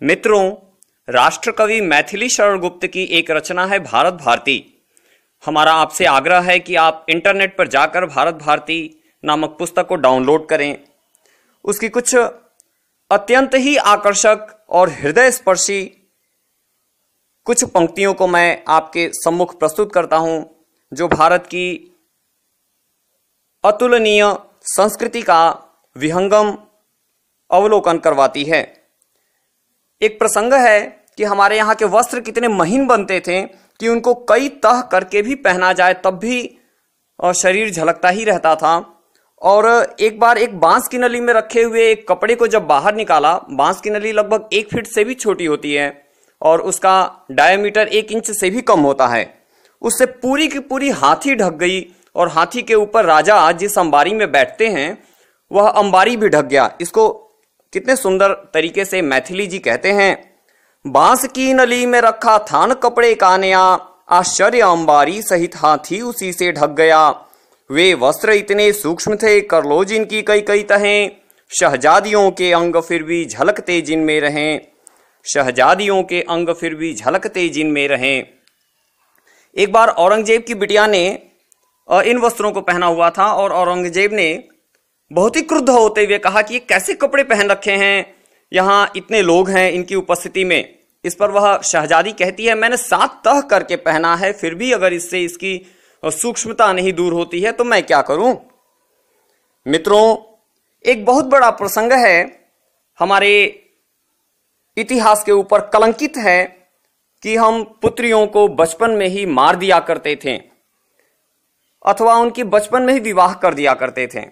मित्रों, राष्ट्रकवि मैथिली शरण गुप्त की एक रचना है भारत भारती। हमारा आपसे आग्रह है कि आप इंटरनेट पर जाकर भारत भारती नामक पुस्तक को डाउनलोड करें। उसकी कुछ अत्यंत ही आकर्षक और हृदय स्पर्शी कुछ पंक्तियों को मैं आपके सम्मुख प्रस्तुत करता हूं, जो भारत की अतुलनीय संस्कृति का विहंगम अवलोकन करवाती है। एक प्रसंग है कि हमारे यहाँ के वस्त्र कितने महीन बनते थे कि उनको कई तह करके भी पहना जाए तब भी शरीर झलकता ही रहता था। और एक बार एक बांस की नली में रखे हुए एक कपड़े को जब बाहर निकाला, बांस की नली लगभग 1 फीट से भी छोटी होती है और उसका डायमीटर 1 इंच से भी कम होता है। उससे पूरी की पूरी हाथी ढक गई और हाथी के ऊपर राजा जिस अंबारी में बैठते हैं वह अंबारी भी ढक गया। इसको कितने सुंदर तरीके से मैथिली जी कहते हैं, बांस की नली में रखा थान कपड़े का नया, आश्चर्य अंबारी सहित हाथी उसी से ढक गया। वे वस्त्र इतने सूक्ष्म थे, कर लो जिनकी कई कई तहें, शहजादियों के अंग फिर भी झलकते जिनमें रहें, शहजादियों के अंग फिर भी झलकते जिनमें रहें। एक बार औरंगजेब की बिटिया ने इन वस्त्रों को पहना हुआ था और औरंगजेब ने बहुत ही क्रुद्ध होते हुए कहा कि ये कैसे कपड़े पहन रखे हैं, यहाँ इतने लोग हैं इनकी उपस्थिति में। इस पर वह शहजादी कहती है, मैंने 7 तह करके पहना है, फिर भी अगर इससे इसकी सूक्ष्मता नहीं दूर होती है तो मैं क्या करूं। मित्रों, एक बहुत बड़ा प्रसंग है, हमारे इतिहास के ऊपर कलंकित है कि हम पुत्रियों को बचपन में ही मार दिया करते थे अथवा उनकी बचपन में ही विवाह कर दिया करते थे,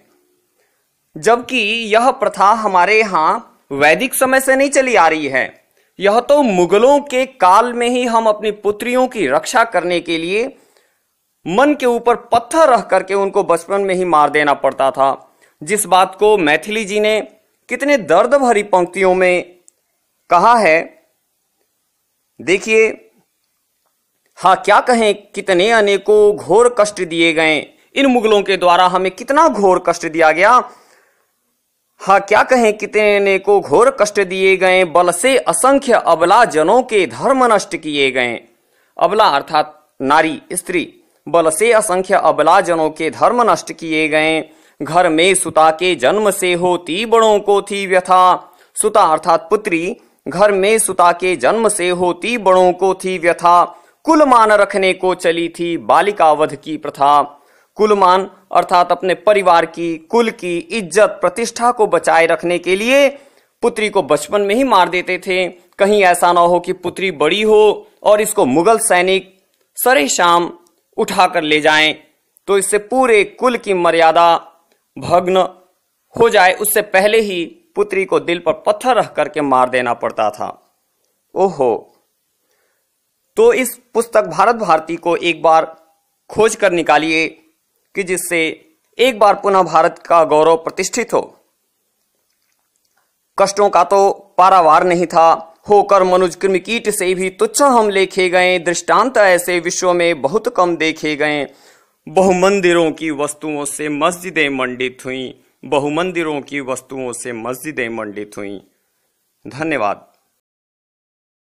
जबकि यह प्रथा हमारे यहां वैदिक समय से नहीं चली आ रही है। यह तो मुगलों के काल में ही हम अपनी पुत्रियों की रक्षा करने के लिए मन के ऊपर पत्थर रख करके उनको बचपन में ही मार देना पड़ता था। जिस बात को मैथिली जी ने कितने दर्द भरी पंक्तियों में कहा है, देखिए, हाँ क्या कहें, कितने अनेकों घोर कष्ट दिए गए, इन मुगलों के द्वारा हमें कितना घोर कष्ट दिया गया। हाँ क्या कहें, कितने को घोर कष्ट दिए गए, बल से असंख्य अबला जनों के धर्म नष्ट किए गए। अबला अर्थात नारी, स्त्री, बल से असंख्य अबला जनों के धर्म नष्ट किए गए। घर में सुता के जन्म से होती बड़ों को थी व्यथा। सुता अर्थात पुत्री, घर में सुता के जन्म से होती बड़ों को थी व्यथा। कुल मान रखने को चली थी बालिका वध की प्रथा। कुलमान अर्थात अपने परिवार की, कुल की इज्जत प्रतिष्ठा को बचाए रखने के लिए पुत्री को बचपन में ही मार देते थे। कहीं ऐसा ना हो कि पुत्री बड़ी हो और इसको मुगल सैनिक सरे शाम उठाकर ले जाएं, तो इससे पूरे कुल की मर्यादा भग्न हो जाए। उससे पहले ही पुत्री को दिल पर पत्थर रख करके मार देना पड़ता था। ओहो, तो इस पुस्तक भारत भारती को एक बार खोज कर निकालिए कि जिससे एक बार पुनः भारत का गौरव प्रतिष्ठित हो। कष्टों का तो पारावार नहीं था, होकर मनुज कृमिकीट से भी तुच्छ हम लेखे गए। दृष्टांत ऐसे विश्व में बहुत कम देखे गए। बहुमंदिरों की वस्तुओं से मस्जिदें मंडित हुई, बहुमंदिरों की वस्तुओं से मस्जिदें मंडित हुई। धन्यवाद।